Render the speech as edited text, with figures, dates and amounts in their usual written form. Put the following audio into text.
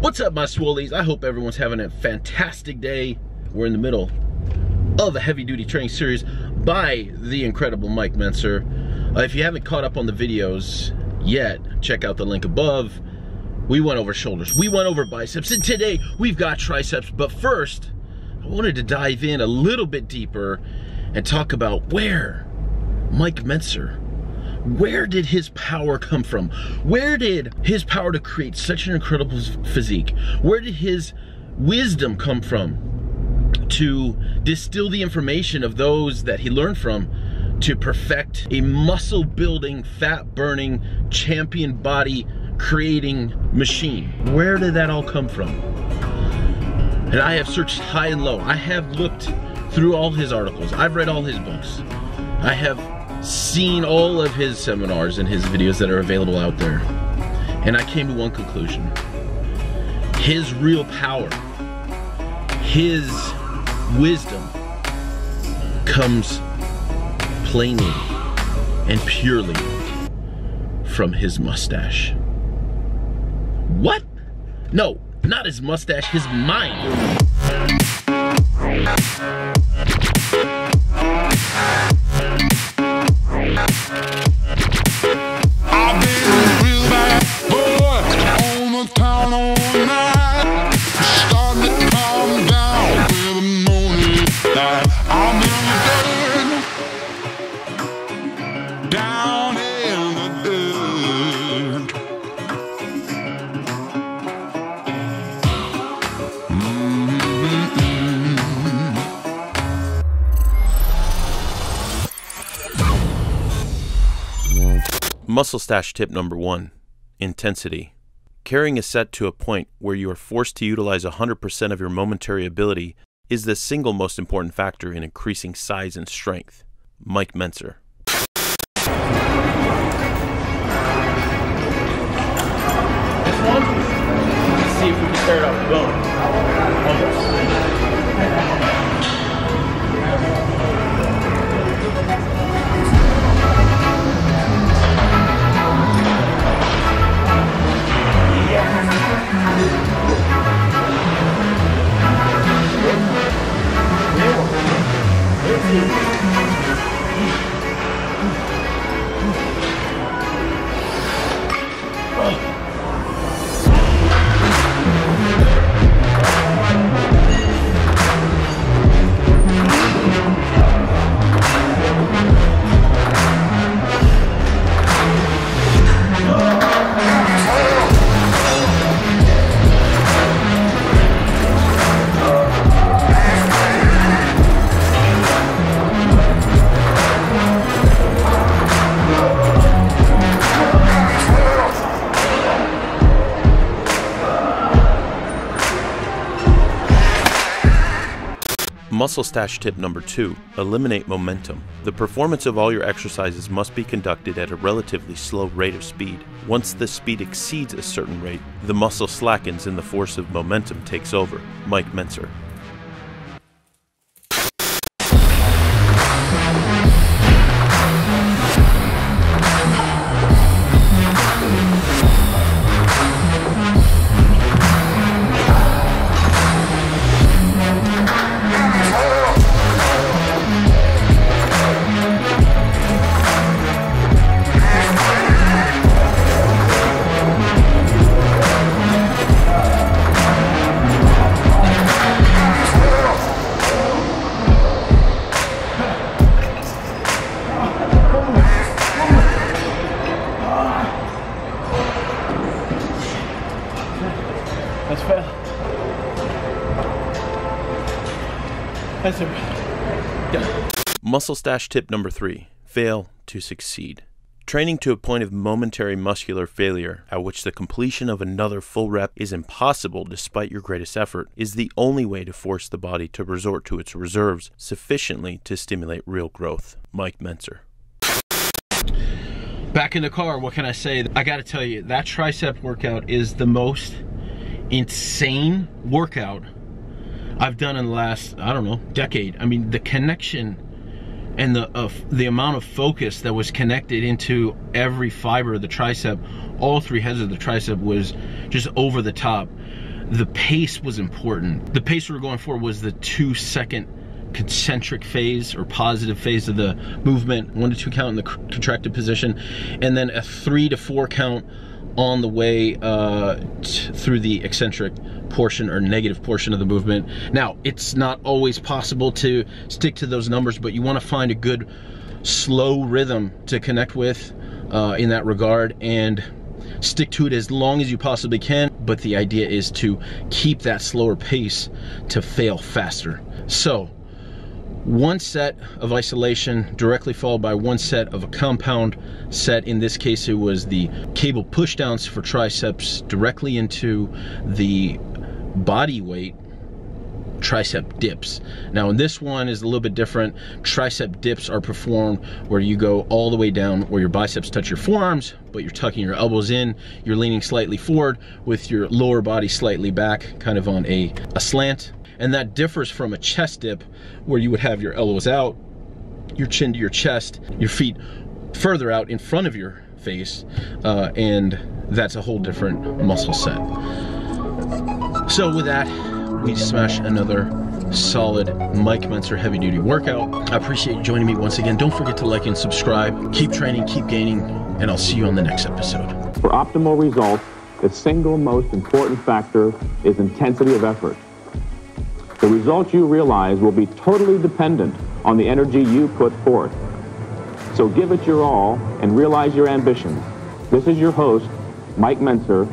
What's up, my swollies? I hope everyone's having a fantastic day. We're in the middle of a heavy-duty training series by the incredible Mike Mentzer. If you haven't caught up on the videos yet, check out the link above. We went over shoulders, we went over biceps, and today we've got triceps. But first, I wanted to dive in a little bit deeper and talk about where Mike Mentzer, where did his power come from? Where did his power to create such an incredible physique? Where did his wisdom come from to distill the information of those that he learned from to perfect a muscle building, fat burning, champion body creating machine? Where did that all come from? And I have searched high and low. I have looked through all his articles. I've read all his books. I have seen all of his seminars and his videos that are available out there. And I came to one conclusion. His real power, his wisdom comes plainly and purely from his mustache. What? No, not his mustache, his mind. I've been a real bad boy on the town all night. Starting to calm down with a morning light. I'm in the dirt, down in the dirt. Muscle stash tip number 1, intensity. Carrying a set to a point where you are forced to utilize 100% of your momentary ability is the single most important factor in increasing size and strength. Mike Mentzer. This one? Let's see if we can start off going. Almost. Muscle stash tip number 2, eliminate momentum. The performance of all your exercises must be conducted at a relatively slow rate of speed. Once the speed exceeds a certain rate, the muscle slackens and the force of momentum takes over. Mike Mentzer. That's fair. That's it. Yeah. Muscle stash tip number 3, fail to succeed. Training to a point of momentary muscular failure, at which the completion of another full rep is impossible despite your greatest effort, is the only way to force the body to resort to its reserves sufficiently to stimulate real growth. Mike Mentzer. Back in the car, what can I say? I gotta tell you, that tricep workout is the most insane workout I've done in the last, I don't know, decade. I mean, the connection and the amount of focus that was connected into every fiber of the tricep, all three heads of the tricep, was just over the top. the pace was important. The pace we were going for was the 2-second concentric phase or positive phase of the movement, 1 to 2 count in the contracted position, and then a 3 to 4 count on the way through the eccentric portion or negative portion of the movement. Now, it's not always possible to stick to those numbers, but you want to find a good slow rhythm to connect with in that regard, and stick to it as long as you possibly can. But the idea is to keep that slower pace to fail faster. So 1 set of isolation directly followed by 1 set of a compound set. In this case, it was the cable pushdowns for triceps directly into the body weight tricep dips. Now in this one is a little bit different. Tricep dips are performed where you go all the way down where your biceps touch your forearms, but you're tucking your elbows in, you're leaning slightly forward with your lower body slightly back, kind of on a slant. And that differs from a chest dip where you would have your elbows out, your chin to your chest, your feet further out in front of your face, and that's a whole different muscle set. So with that, we smash another solid Mike Mentzer heavy duty workout. I appreciate you joining me once again. Don't forget to like and subscribe. Keep training, keep gaining, and I'll see you on the next episode. For optimal results, the single most important factor is intensity of effort. The results you realize will be totally dependent on the energy you put forth. So give it your all and realize your ambitions. This is your host, Mike Mentzer.